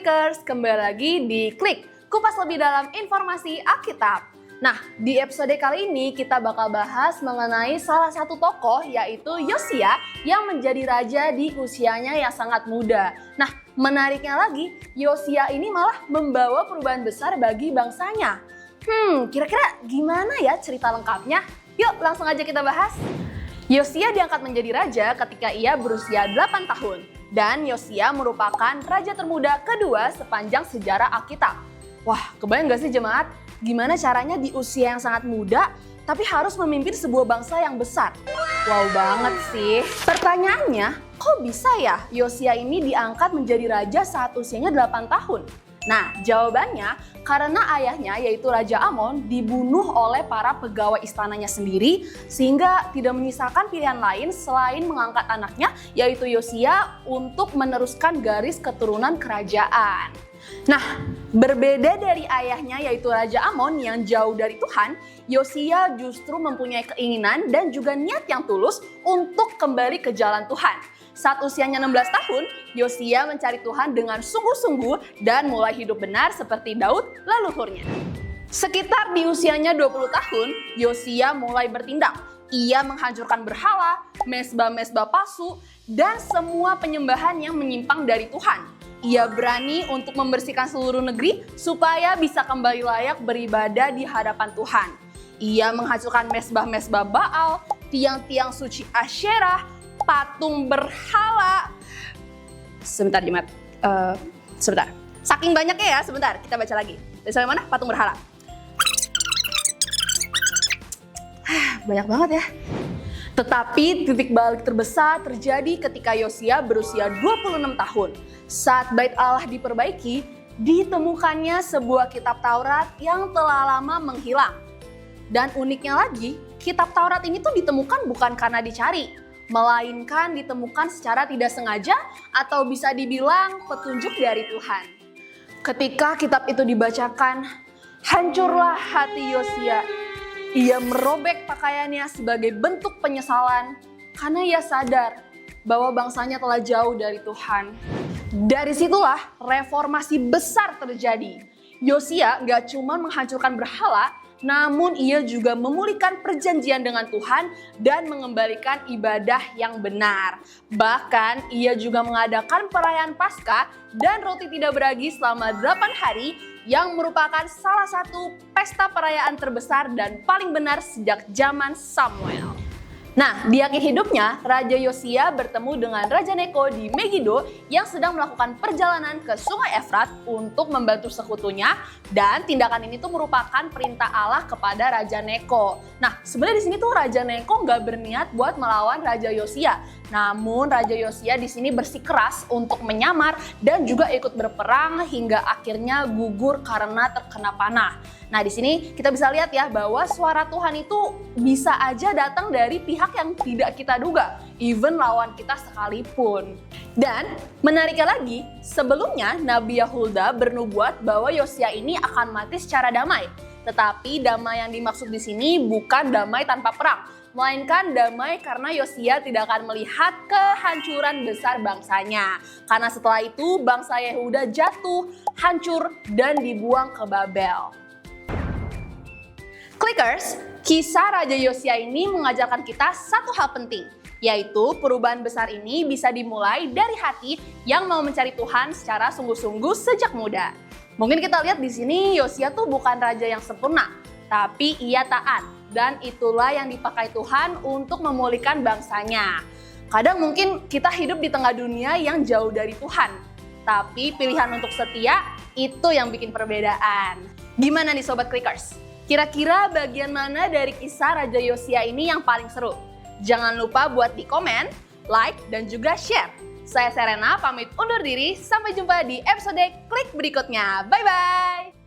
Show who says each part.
Speaker 1: Clickers, kembali lagi di Klik, kupas lebih dalam informasi Alkitab. Nah, di episode kali ini kita bakal bahas mengenai salah satu tokoh yaitu Yosia yang menjadi raja di usianya yang sangat muda. Nah, menariknya lagi, Yosia ini malah membawa perubahan besar bagi bangsanya. Kira-kira gimana ya cerita lengkapnya? Yuk langsung aja kita bahas. Yosia diangkat menjadi raja ketika ia berusia 8 tahun. Dan Yosia merupakan raja termuda kedua sepanjang sejarah Alkitab. Wah, kebayang gak sih jemaat? Gimana caranya di usia yang sangat muda, tapi harus memimpin sebuah bangsa yang besar? Wow banget sih. Pertanyaannya, kok bisa ya Yosia ini diangkat menjadi raja saat usianya 8 tahun? Nah, jawabannya karena ayahnya yaitu Raja Amon dibunuh oleh para pegawai istananya sendiri sehingga tidak menyisakan pilihan lain selain mengangkat anaknya yaitu Yosia untuk meneruskan garis keturunan kerajaan. Nah, berbeda dari ayahnya yaitu Raja Amon yang jauh dari Tuhan, Yosia justru mempunyai keinginan dan juga niat yang tulus untuk kembali ke jalan Tuhan. Saat usianya 16 tahun, Yosia mencari Tuhan dengan sungguh-sungguh dan mulai hidup benar seperti Daud leluhurnya. Sekitar di usianya 20 tahun, Yosia mulai bertindak. Ia menghancurkan berhala, mesbah-mesbah palsu, dan semua penyembahan yang menyimpang dari Tuhan. Ia berani untuk membersihkan seluruh negeri supaya bisa kembali layak beribadah di hadapan Tuhan. Ia menghancurkan mesbah-mesbah Baal, tiang-tiang suci Asyerah, patung berhala. Sebentar jemaat, sebentar. Saking banyaknya ya, sebentar kita baca lagi. Dari sampai mana? Patung berhala. Banyak banget ya. Tetapi titik balik terbesar terjadi ketika Yosia berusia 26 tahun. Saat bait Allah diperbaiki, ditemukannya sebuah kitab Taurat yang telah lama menghilang. Dan uniknya lagi, kitab Taurat ini tuh ditemukan bukan karena dicari, melainkan ditemukan secara tidak sengaja atau bisa dibilang petunjuk dari Tuhan. Ketika kitab itu dibacakan, hancurlah hati Yosia. Ia merobek pakaiannya sebagai bentuk penyesalan karena ia sadar bahwa bangsanya telah jauh dari Tuhan. Dari situlah reformasi besar terjadi. Yosia gak cuma menghancurkan berhala, namun ia juga memulihkan perjanjian dengan Tuhan dan mengembalikan ibadah yang benar. Bahkan ia juga mengadakan perayaan Paskah dan roti tidak beragi selama 8 hari yang merupakan salah satu pesta perayaan terbesar dan paling benar sejak zaman Samuel. Nah, di akhir hidupnya, Raja Yosia bertemu dengan Raja Neko di Megido yang sedang melakukan perjalanan ke Sungai Efrat untuk membantu sekutunya, dan tindakan ini tuh merupakan perintah Allah kepada Raja Neko. Nah, sebenarnya di sini tuh Raja Neko nggak berniat buat melawan Raja Yosia. Namun Raja Yosia di sini bersikeras untuk menyamar dan juga ikut berperang hingga akhirnya gugur karena terkena panah. Nah, di sini kita bisa lihat ya bahwa suara Tuhan itu bisa aja datang dari pihak yang tidak kita duga, even lawan kita sekalipun. Dan menariknya lagi, sebelumnya Nabi Yahuda bernubuat bahwa Yosia ini akan mati secara damai. Tetapi damai yang dimaksud di sini bukan damai tanpa perang, melainkan damai karena Yosia tidak akan melihat kehancuran besar bangsanya. Karena setelah itu bangsa Yehuda jatuh, hancur, dan dibuang ke Babel. Clickers, kisah Raja Yosia ini mengajarkan kita satu hal penting, yaitu perubahan besar ini bisa dimulai dari hati yang mau mencari Tuhan secara sungguh-sungguh sejak muda. Mungkin kita lihat di sini Yosia tuh bukan raja yang sempurna, tapi ia taat, dan itulah yang dipakai Tuhan untuk memulihkan bangsanya. Kadang mungkin kita hidup di tengah dunia yang jauh dari Tuhan, tapi pilihan untuk setia itu yang bikin perbedaan. Gimana nih Sobat Clickers? Kira-kira bagian mana dari kisah Raja Yosia ini yang paling seru? Jangan lupa buat di komen, like, dan juga share. Saya Serena pamit undur diri, sampai jumpa di episode Klik berikutnya. Bye-bye!